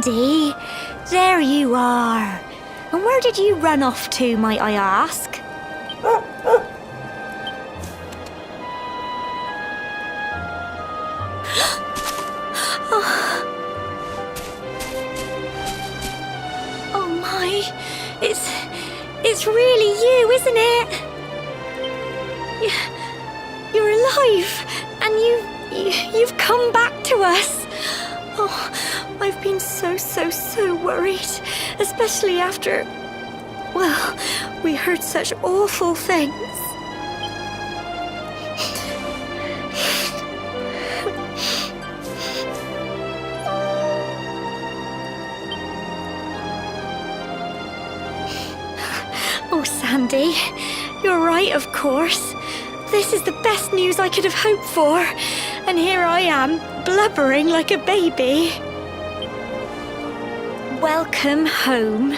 Sandy, there you are. And where did you run off to, might I ask? Oh my, it's really you, isn't it? You're alive, and you've come back to us. Oh, I've been so worried, especially after, well, we heard such awful things. Oh, Sandy, you're right, of course. This is the best news I could have hoped for. And here I am, blubbering like a baby. Welcome home.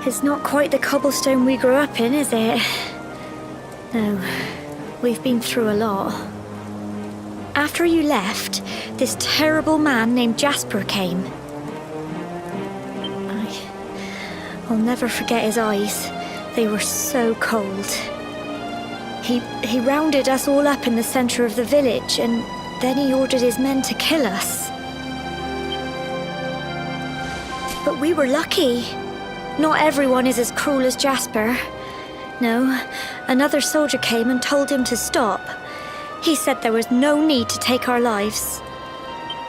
It's not quite the cobblestone we grew up in, is it? No, we've been through a lot. After you left, this terrible man named Jasper came. I'll never forget his eyes. They were so cold. He rounded us all up in the center of the village, and then he ordered his men to kill us. But we were lucky. Not everyone is as cruel as Jasper. No, another soldier came and told him to stop. He said there was no need to take our lives.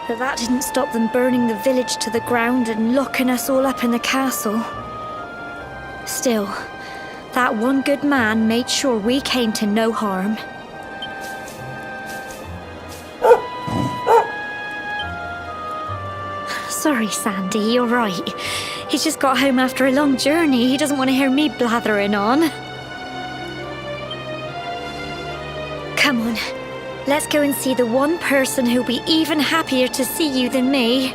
But that didn't stop them burning the village to the ground and locking us all up in the castle. Still, that one good man made sure we came to no harm. Sorry, Sandy, you're right. He's just got home after a long journey. He doesn't want to hear me blathering on. Come on, let's go and see the one person who'll be even happier to see you than me.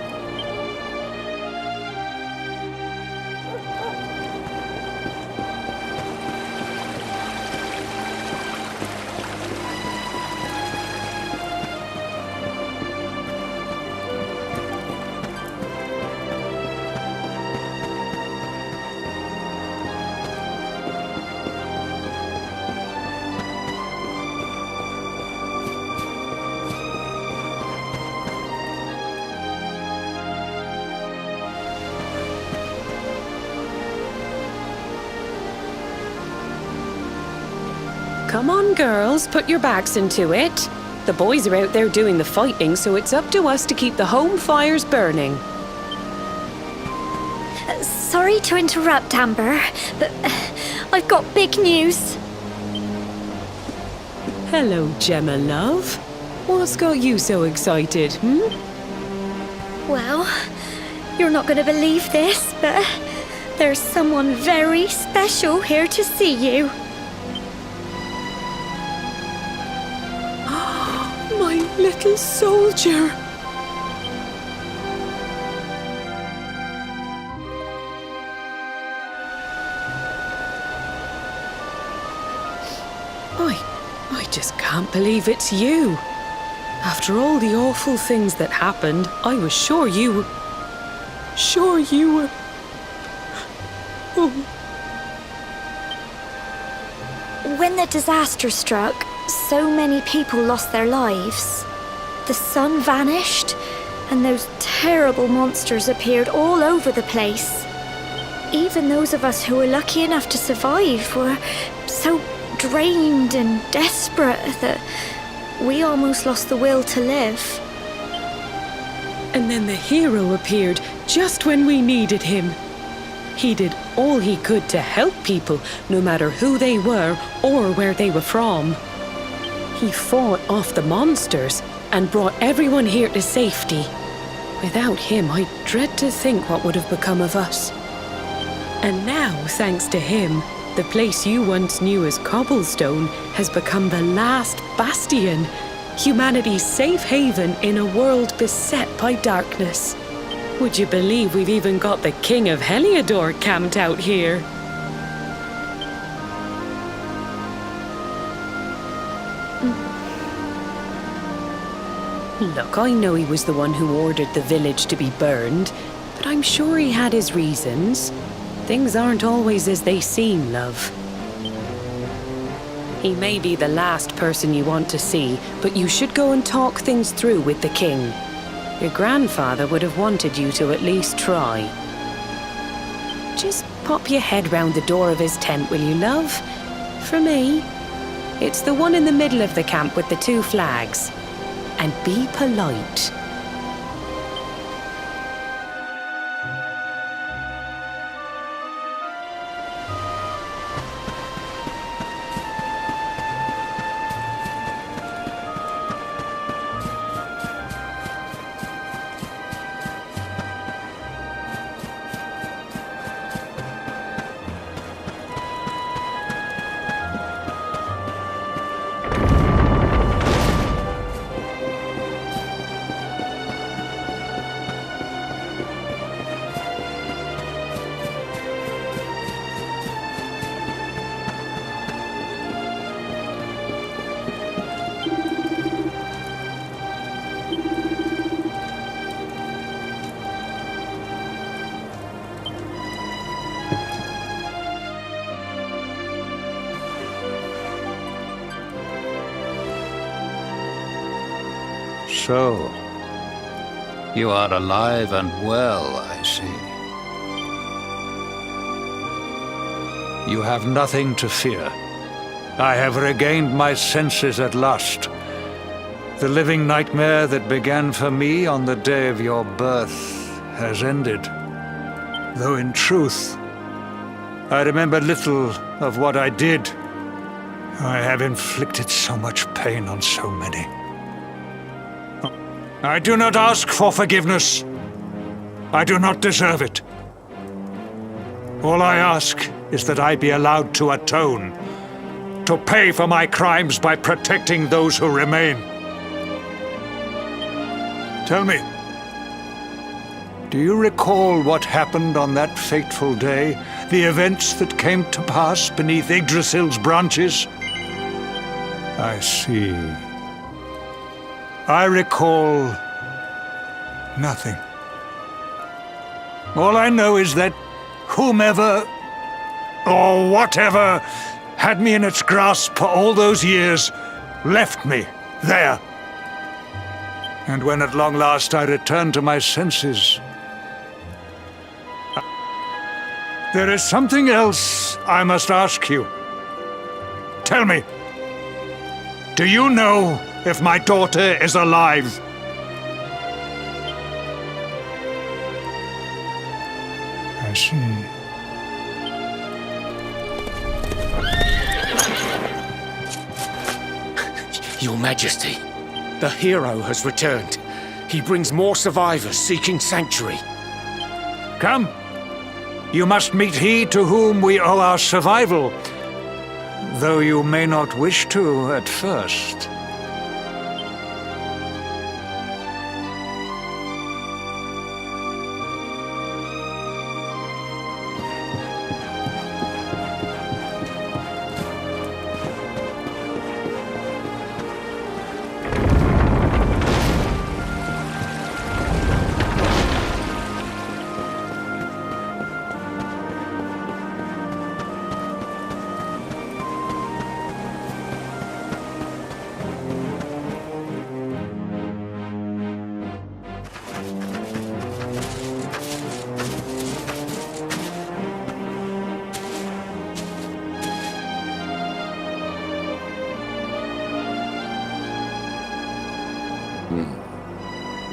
Come on, girls, put your backs into it. The boys are out there doing the fighting, so it's up to us to keep the home fires burning. Sorry to interrupt, Amber, but I've got big news. Hello, Gemma, love. What's got you so excited, Well, you're not going to believe this, but there's someone very special here to see you. My little soldier. I just can't believe it's you. After all the awful things that happened, I was sure you were... Oh. When the disaster struck, so many people lost their lives. The sun vanished, and those terrible monsters appeared all over the place. Even those of us who were lucky enough to survive were so drained and desperate that we almost lost the will to live. And then the hero appeared just when we needed him. He did all he could to help people, no matter who they were or where they were from. He fought off the monsters and brought everyone here to safety. Without him, I dread to think what would have become of us. And now, thanks to him, the place you once knew as Cobblestone has become the last bastion, humanity's safe haven in a world beset by darkness. Would you believe we've even got the King of Heliodor camped out here? Look, I know he was the one who ordered the village to be burned, but I'm sure he had his reasons. Things aren't always as they seem, love. He may be the last person you want to see, but you should go and talk things through with the king. Your grandfather would have wanted you to at least try. Just pop your head round the door of his tent, will you, love? For me. It's the one in the middle of the camp with the 2 flags. And be polite. So, you are alive and well, I see. You have nothing to fear. I have regained my senses at last. The living nightmare that began for me on the day of your birth has ended. Though in truth, I remember little of what I did. I have inflicted so much pain on so many. I do not ask for forgiveness. I do not deserve it. All I ask is that I be allowed to atone, to pay for my crimes by protecting those who remain. Tell me, do you recall what happened on that fateful day? The events that came to pass beneath Yggdrasil's branches? I see. I recall nothing. All I know is that whomever or whatever had me in its grasp for all those years left me there. And when at long last I returned to my senses, there is something else I must ask you. Tell me, do you know if my daughter is alive? I see. Your Majesty, the hero has returned. He brings more survivors seeking sanctuary. Come. You must meet he to whom we owe our survival, though you may not wish to at first.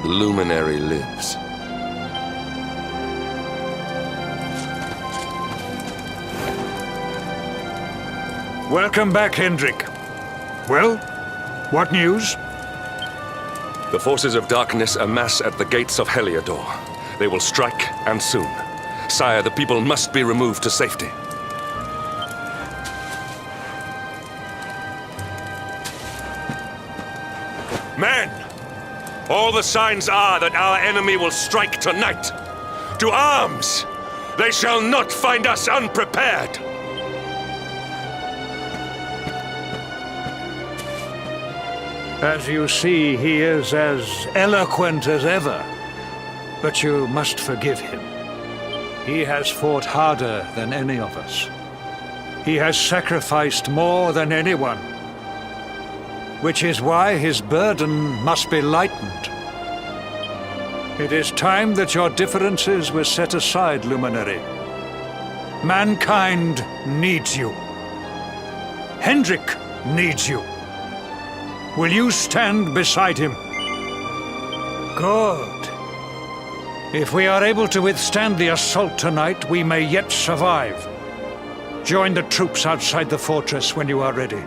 The luminary lives. Welcome back, Hendrik. Well, what news? The forces of darkness amass at the gates of Heliodor. They will strike, and soon. Sire, the people must be removed to safety. Men! All the signs are that our enemy will strike tonight. To arms! They shall not find us unprepared! As you see, he is as eloquent as ever. But you must forgive him. He has fought harder than any of us. He has sacrificed more than anyone. Which is why his burden must be lightened. It is time that your differences were set aside, Luminary. Mankind needs you. Hendrik needs you. Will you stand beside him? Good. If we are able to withstand the assault tonight, we may yet survive. Join the troops outside the fortress when you are ready.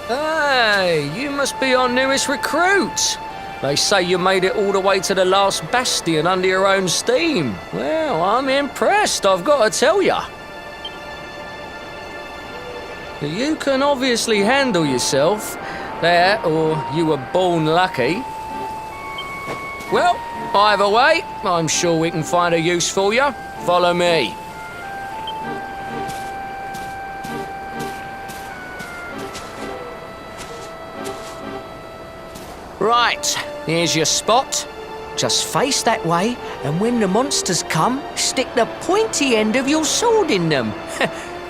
Hey, you must be our newest recruit. They say you made it all the way to the last bastion under your own steam. Well, I'm impressed, I've got to tell ya. You can obviously handle yourself. That, or you were born lucky. Well, either way, I'm sure we can find a use for you. Follow me. Right, here's your spot. Just face that way, and when the monsters come, stick the pointy end of your sword in them.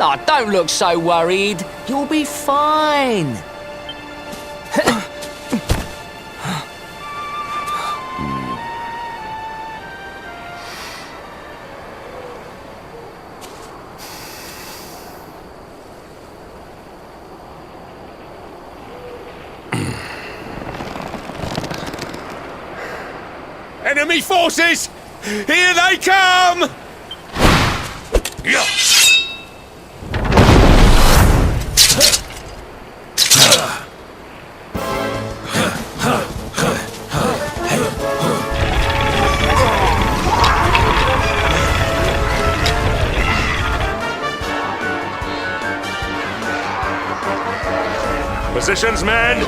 Oh, don't look so worried. You'll be fine. Enemy forces! Here they come! Positions, men!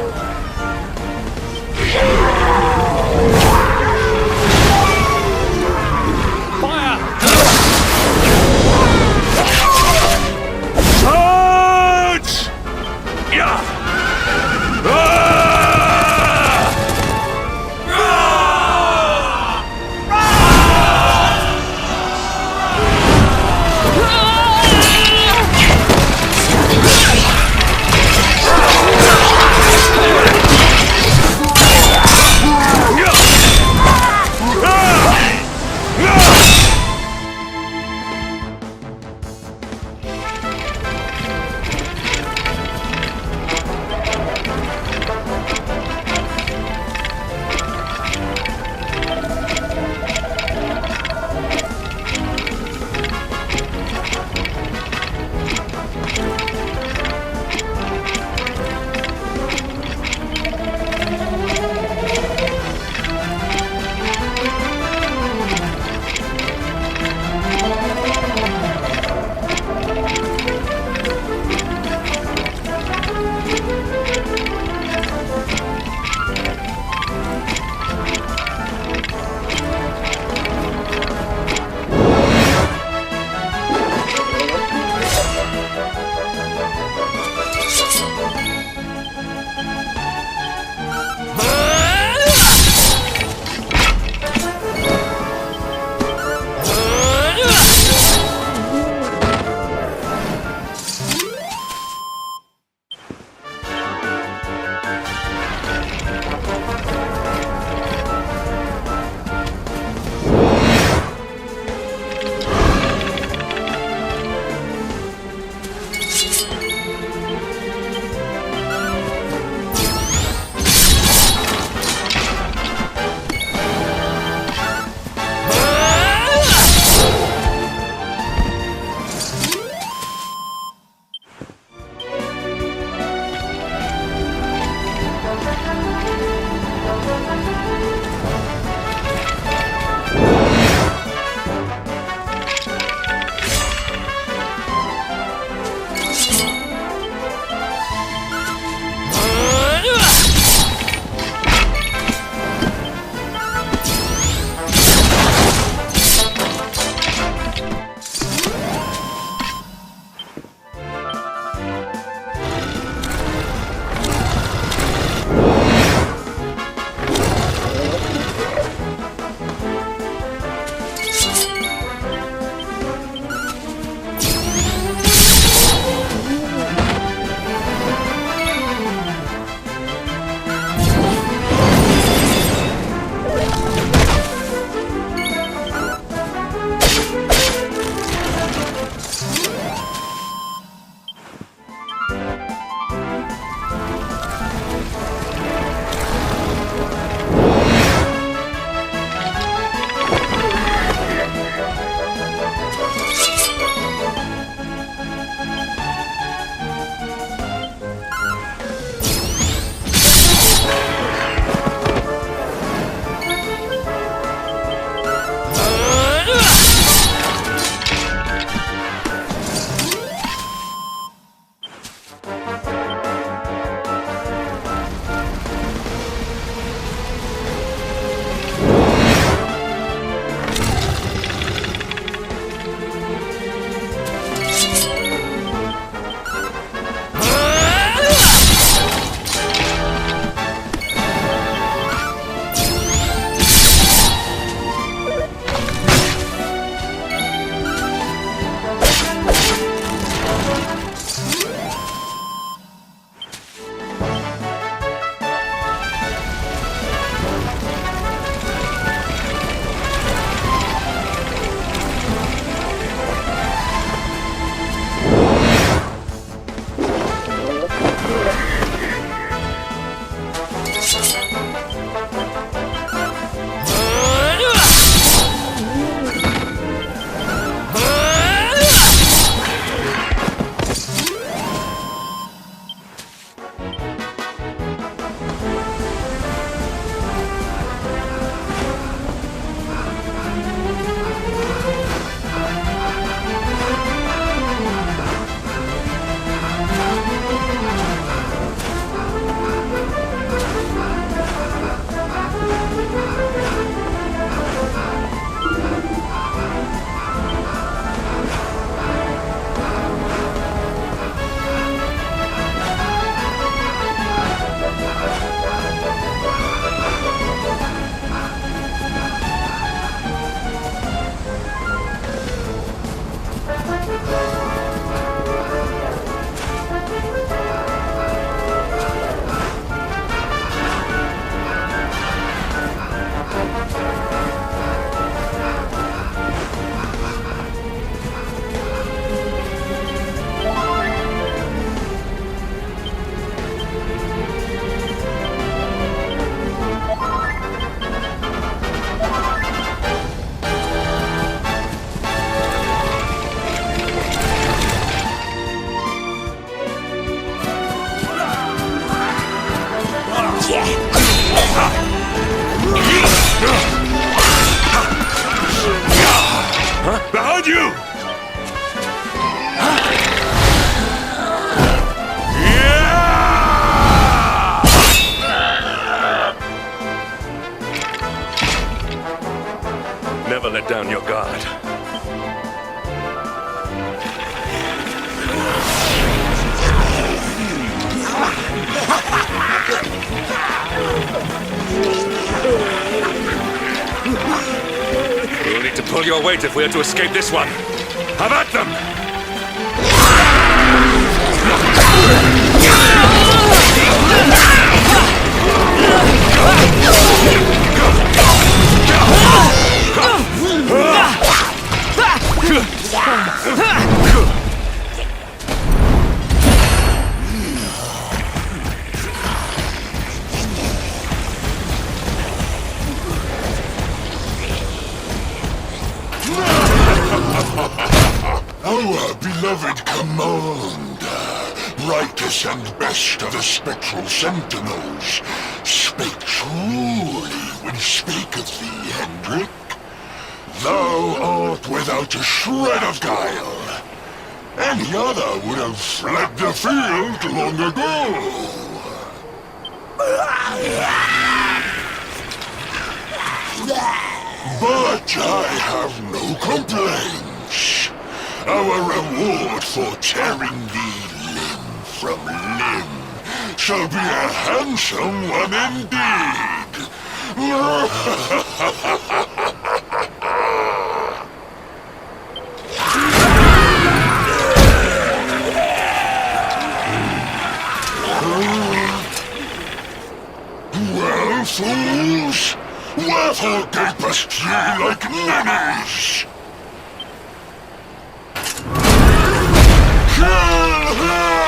Pull your weight if we are to escape this one. Have at them! Our beloved commander, brightest and best of the spectral sentinels, spake truly when he spaketh thee, Hendrik. Thou art without a shred of guile. Any other would have fled the field long ago. But I have no complaints. Our reward for tearing thee limb from limb shall be a handsome one indeed. Well, fools, wherefore gapest ye like ninnies? Kill him!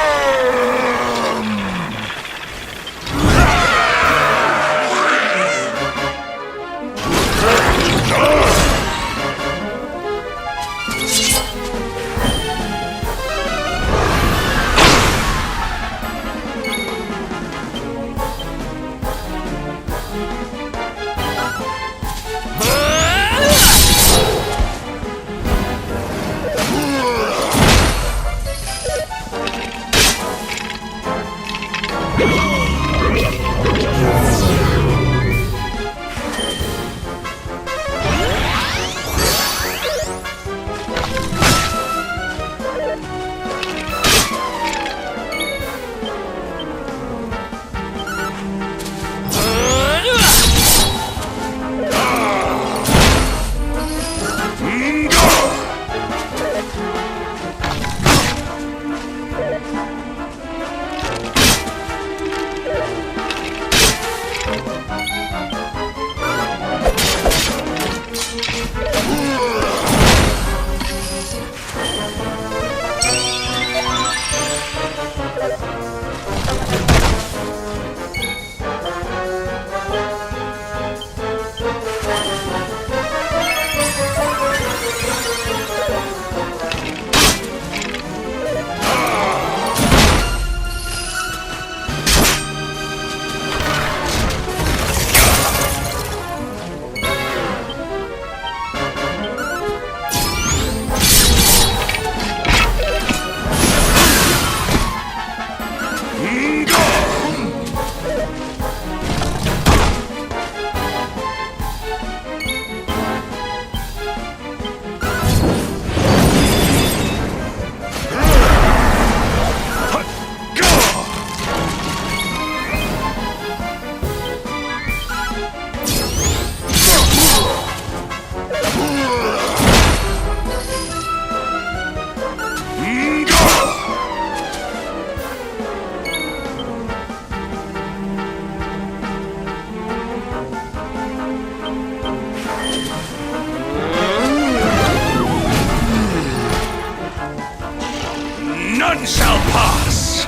None shall pass!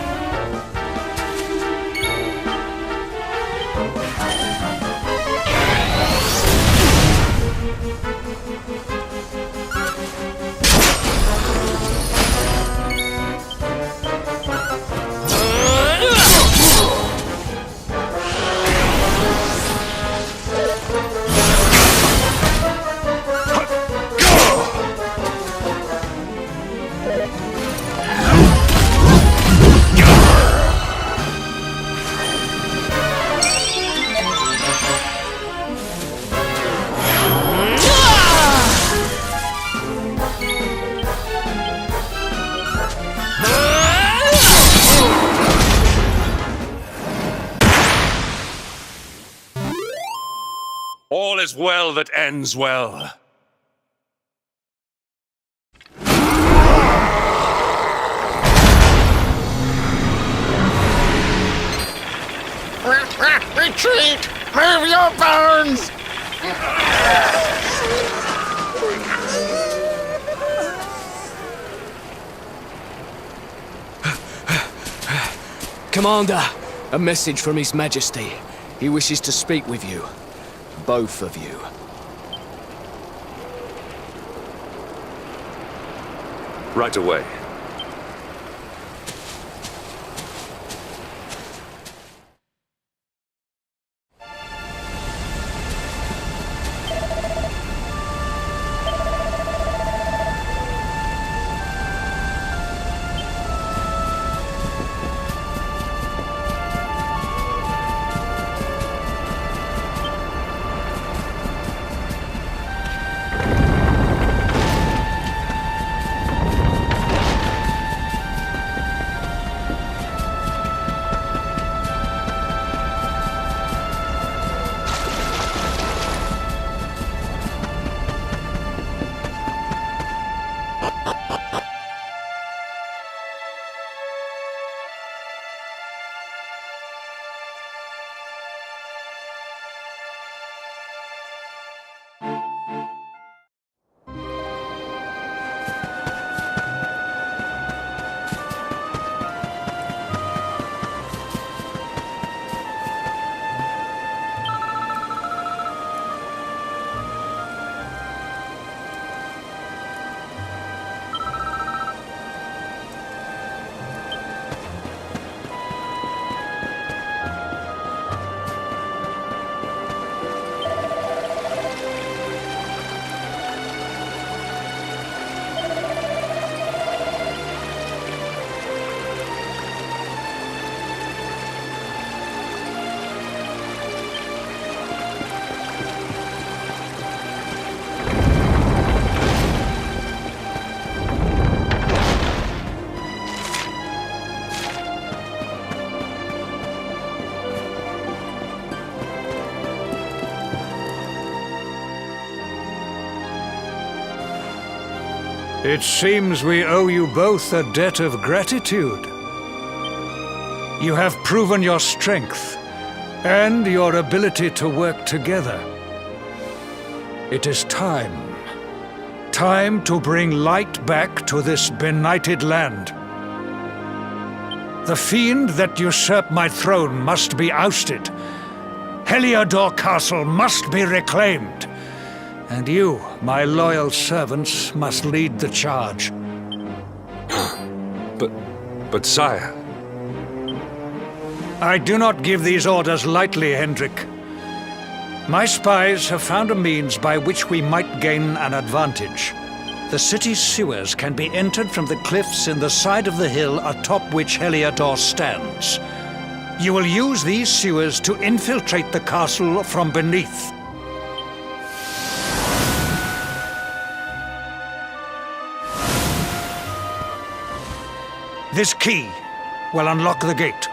All is well that ends well. your bones! Commander, a message from His Majesty. He wishes to speak with you. Both of you. Right away. It seems we owe you both a debt of gratitude. You have proven your strength and your ability to work together. It is time. Time to bring light back to this benighted land. The fiend that usurped my throne must be ousted. Heliodor Castle must be reclaimed. And you, my loyal servants, must lead the charge. But sire... I do not give these orders lightly, Hendrik. My spies have found a means by which we might gain an advantage. The city's sewers can be entered from the cliffs in the side of the hill atop which Heliodor stands. You will use these sewers to infiltrate the castle from beneath. This key will unlock the gate.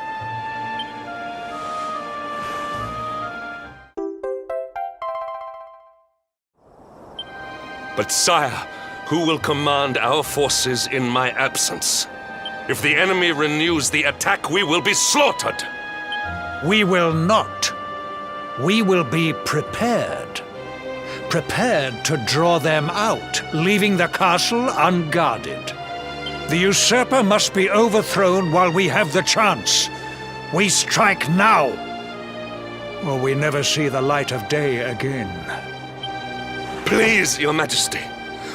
But sire, who will command our forces in my absence? If the enemy renews the attack, we will be slaughtered! We will not. We will be prepared. Prepared to draw them out, leaving the castle unguarded. The usurper must be overthrown while we have the chance. We strike now, or we never see the light of day again. Please, Your Majesty.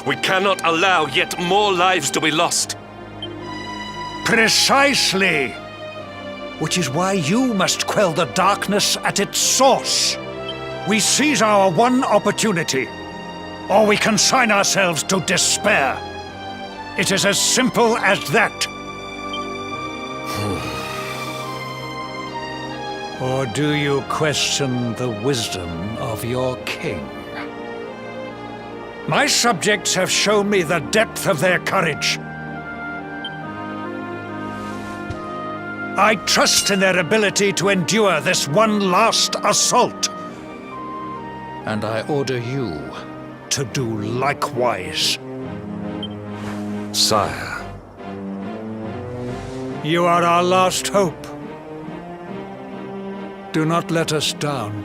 We cannot allow yet more lives to be lost. Precisely! Which is why you must quell the darkness at its source. We seize our one opportunity, or we consign ourselves to despair. It is as simple as that. Or do you question the wisdom of your king? My subjects have shown me the depth of their courage. I trust in their ability to endure this one last assault. And I order you to do likewise. Sire. You are our last hope. Do not let us down.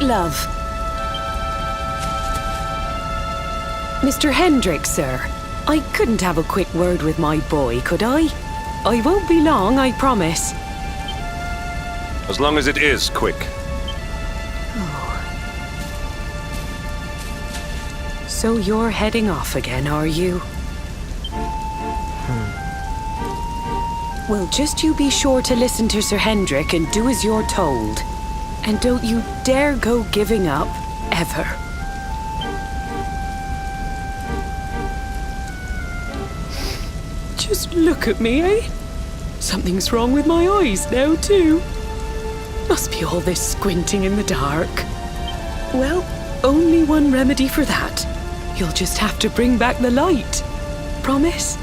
love. Mr. Hendrick, sir. I couldn't have a quick word with my boy, could I? I won't be long, I promise. As long as it is quick. So you're heading off again, are you? Well, just you be sure to listen to Sir Hendrick and do as you're told. And don't you dare go giving up, ever. Just look at me, eh? Something's wrong with my eyes now, too. Must be all this squinting in the dark. Well, only one remedy for that. You'll just have to bring back the light. Promise?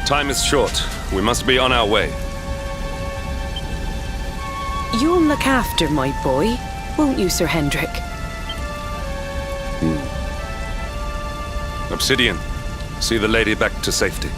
Time is short. We must be on our way. You'll look after my boy, won't you, Sir Hendrick? Obsidian, see the lady back to safety.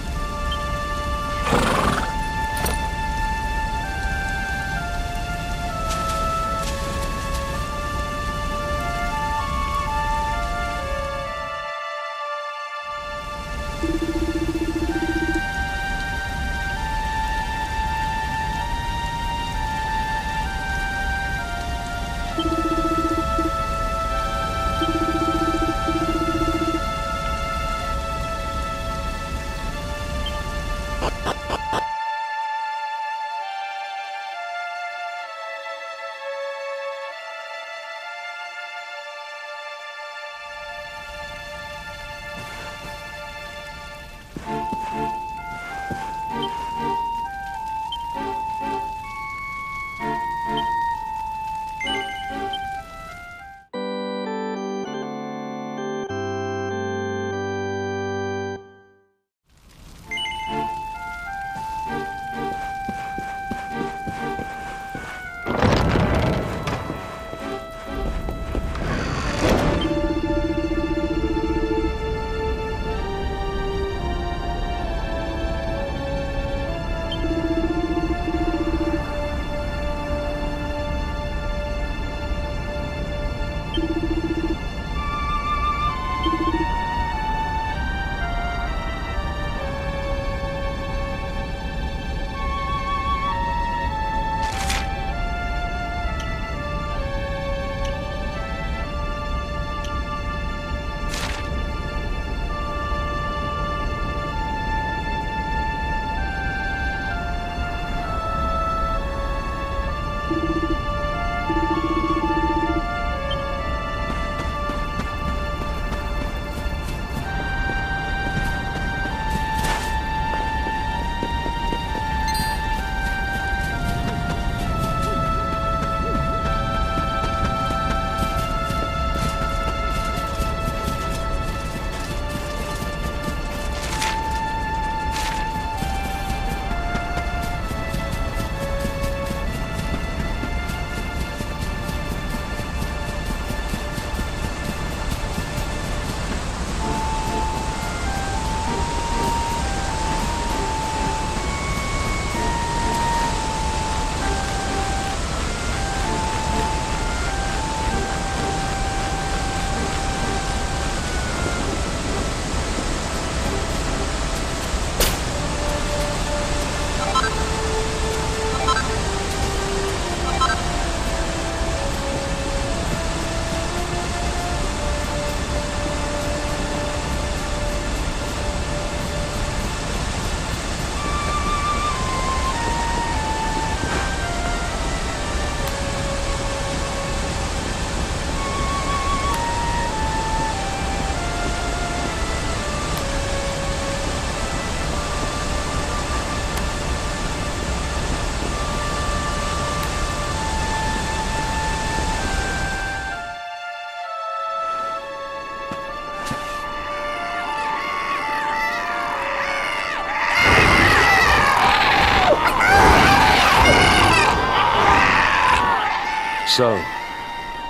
So,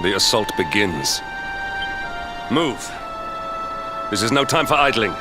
the assault begins. Move. This is no time for idling.